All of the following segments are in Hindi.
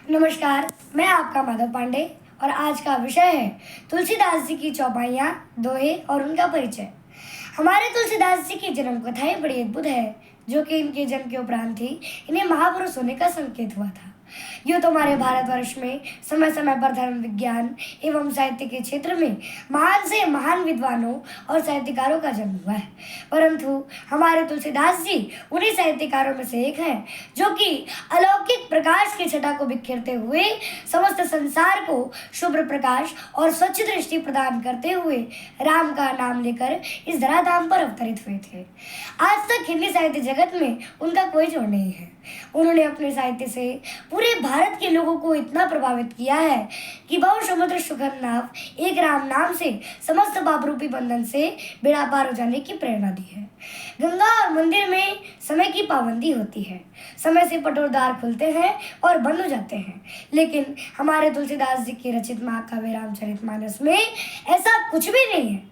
नमस्कार, मैं आपका माधव पांडे और आज का विषय है तुलसीदास जी की चौपाइयाँ, दोहे और उनका परिचय। हमारे तुलसीदास जी की जन्म कथाएं बड़ी अद्भुत है, जो कि इनके जन्म के उपरांत ही इन्हें महापुरुष होने का संकेत हुआ था। यूँ तो हमारे भारतवर्ष में समय समय पर धर्म, विज्ञान एवं साहित्य के क्षेत्र में महान से महान विद्वानों और साहित्यकारों का जन्म हुआ है, परंतु हमारे तुलसीदास जी उन्हीं साहित्यकारों में से एक हैं जो कि अलौकिक प्रकाश की छटा को बिखेरते हुए समस्त संसार को शुभ्र प्रकाश और स्वच्छ दृष्टि प्रदान करते हुए राम का नाम लेकर इस धराधाम पर अवतरित हुए थे। आज तक हिंदी साहित्य जगत में उनका कोई जोड़ नहीं है। उन्होंने अपने साहित्य से पूरे भारत के लोगों को इतना प्रभावित किया है कि बहु समुद्र सुखद नाव एक राम नाम से समस्त पाप रूपी बंधन से बेड़ा पार हो जाने की प्रेरणा दी है। गंगा और मंदिर में समय की पाबंदी होती है, समय से पटोर द्वार खुलते हैं और बंद हो जाते हैं, लेकिन हमारे तुलसीदास जी की रचित महाकाव्य रामचरितमानस में ऐसा कुछ भी नहीं है।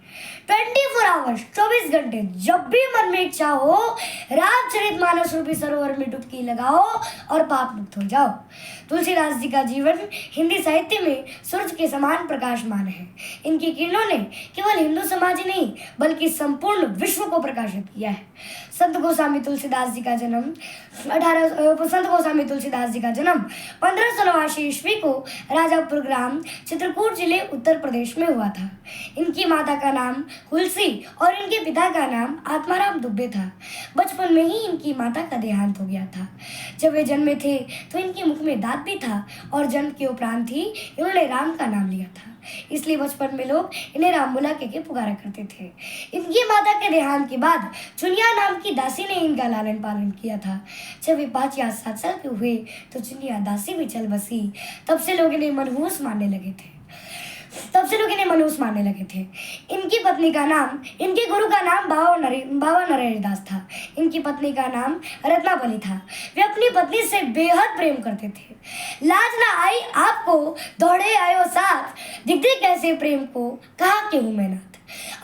24 आवर्स 24 घंटे जब भी मन में इच्छा हो रामचरितमानस रूपी सरोवर में डुबकी लगाओ और पाप मुक्त हो जाओ। तुलसीदास जी का जीवन हिंदी साहित्य में सूरज के समान प्रकाशमान है। इनकी किरणों ने केवल हिंदू समाज ही नहीं बल्कि संपूर्ण विश्व को प्रकाशित किया है। संत गोस्वामी तुलसीदास जी का जन्म 1588 ईस्वी को राजापुर ग्राम चित्रकूट जिले उत्तर प्रदेश में हुआ था। इनकी माता का नाम हुलसी और इनके पिता का नाम आत्माराम दुबे था। बचपन में ही इनकी माता का देहांत हो गया था। जब वे जन्मे थे तो इनके मुख में दांत भी था और जन्म के उपरांत ही इन्होंने राम का नाम लिया था, इसलिए बचपन में लोग इन्हें राम बुला के पुकारा करते थे। इनकी माता के देहांत के बाद चुनिया नाम की दासी ने इनका लालन पालन किया था। जब वे 5 या 7 साल के हुए तो चुनिया दासी भी चल बसी। तब से लोग इन्हें मनहूस मानने लगे थे। इनकी पत्नी का नाम, इनके गुरु का नाम बाबा नरहरिदास था। इनकी पत्नी का नाम रत्नावली था। वे अपनी पत्नी से बेहद प्रेम करते थे। लाज ना आई आपको दौड़े आयो साथ, दिख दे कैसे प्रेम को कहा के हूँ मैं नाथ।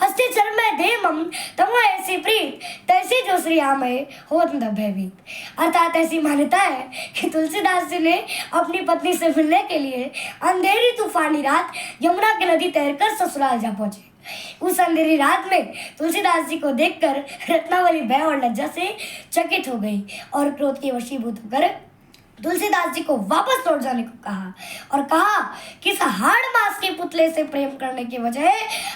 अस्ति चरण में दे मम तमो ऐसी प्रीत, तैसी जो श्री आमय होत न भयभीत। अर्थात ऐसी मान्यता है कि तुलसीदास जी ने अपनी पत्नी से मिलने के लिए अंधेरी तूफानी रात यमुना की नदी तैरकर ससुराल जा पहुंचे। उस अंधेरी रात में तुलसीदास जी को देखकर रत्नावली भय और लज्जा से चकित हो गई और क्रोध के वशीभूत होकर तुलसीदास जी को वापस लौट जाने को कहा और कहा कि इस हाड़ मास के पुतले से प्रेम करने की वजह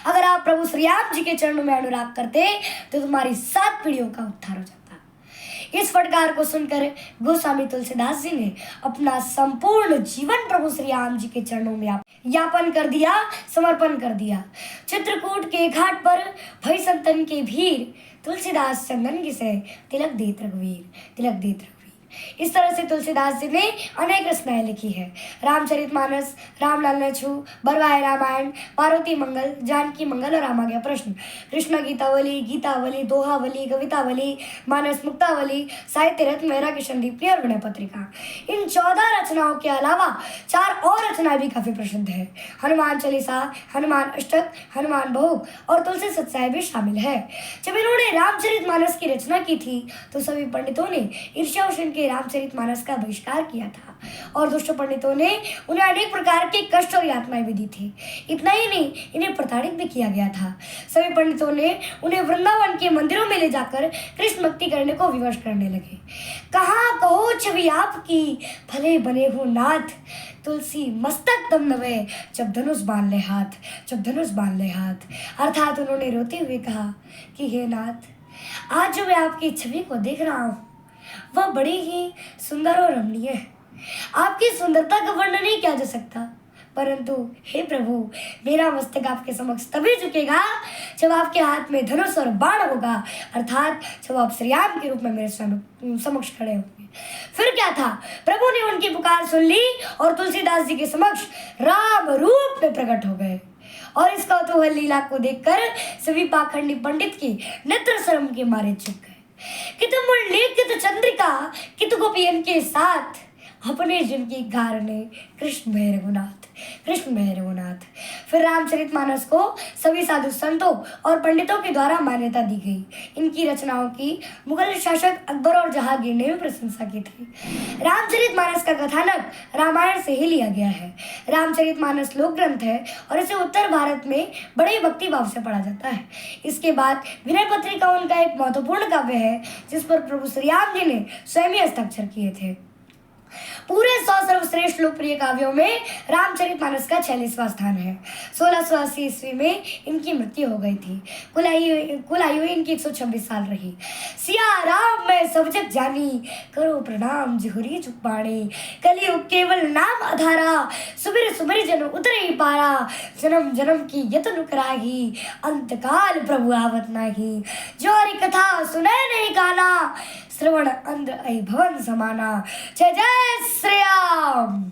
अगर आप प्रभु श्री राम जी के चरणों में अनुराग करते तो तुम्हारी 7 पीढ़ियों का उद्धार हो जाता। इस फटकार को सुनकर गोस्वामी तुलसीदास जी ने अपना संपूर्ण जीवन प्रभु श्री राम जी के चरणों में यापन कर दिया, समर्पण कर दिया। चित्रकूट के घाट पर भई संतन के भीर, तुलसीदास चंदन की से तिलक देत रघुवीर। इस तरह से तुलसीदास जी ने अनेक रचनाएं लिखी है। रामचरितमानस, रामलाल नछू, बरवाए रामायण, पार्वती मंगल, जानकी मंगल और रामाज्ञा प्रश्न, कृष्ण गीतावली, दोहावली, कवितावली, मानस मुक्तावली, साहित्य रत्न, मेरा किशन दीप्ति और विनय पत्रिका। इन 14 रचनाओं के अलावा 4 और रचनाएं भी काफी प्रसिद्ध है। हनुमान चालीसा, हनुमान अष्टक, हनुमान बहु और तुलसी सत्साई भी शामिल है। जब इन्होंने रामचरितमानस की रचना की थी तो सभी पंडितों ने ईर्ष्या के रामचरितमानस का बहिष्कार किया था और दुष्ट पंडितों ने उन्हें अनेक प्रकार के कष्ट और यातनाएं भी दी थी। इतना ही नहीं, इन्हें प्रताड़ित भी किया गया था। सभी पंडितों ने उन्हें वृंदावन के मंदिरों में ले जाकर कृष्ण भक्ति करने को विवश करने लगे। कहाँ कहो छवि आपकी भले बने हो नाथ, तुलसी मस्तक दम नवे जब धनुष बांध ले हाथ। अर्थात उन्होंने रोते हुए कहा कि हे नाथ, आज जो मैं आपकी छवि को देख रहा हूँ वह बड़ी ही सुंदर और रमणीय है। आपकी सुंदरता का वर्णन नहीं किया जा सकता, परंतु हे प्रभु, मेरा मस्तक आपके समक्ष तभी झुकेगा जब आपके हाथ में धनुष और बाण होगा, अर्थात जब आप श्री राम के रूप में मेरे समक्ष खड़े होंगे। फिर क्या था, प्रभु ने उनकी पुकार सुन ली और तुलसीदास जी के समक्ष राम रूप में प्रकट हो गए। और इस कौतूहल लीला को देखकर सभी पाखंडी पंडित की नेत्र शर्म के मारे चुप गए। कितु मुरली कितु चंद्रिका कितु गोपियन के साथ, अपने जिनकी कारणे कृष्ण भय रघुनाथ, कृष्ण भय रघुनाथ। फिर रामचरितमानस को सभी साधु संतों और पंडितों के द्वारा मान्यता दी गई। इनकी रचनाओं की मुगल शासक अकबर और जहांगीर ने भी प्रशंसा की थी। रामचरितमानस का कथानक रामायण से ही लिया गया है। रामचरितमानस लोक ग्रंथ है और इसे उत्तर भारत में बड़े भक्ति भाव से पढ़ा जाता है। इसके बाद विनय पत्रिका उनका एक महत्वपूर्ण काव्य है जिस पर प्रभु श्री राम जी ने स्वयं ही हस्ताक्षर किए थे। पूरे 100 सर्वश्रेष्ठ लोकप्रिय काव्यों में रामचरितमानस का 46वां स्थान है। 1680 ईस्वी में इनकी मृत्यु हो गई थी। कुल आयु इनकी 126 साल रही। सिया राम मैं सब जग जानी, करो प्रणाम जिहुरी चुपाणी। कलियुग केवल नाम आधारा, सुमिर सुमिर जन उतरे पारा। जन्म जन्म की यतन कराही, अंतकाल प्रभु आवत नाही। जो हरि कथा सुने नहीं काना, श्रवण अंध भवन समाना। जय जय श्री राम।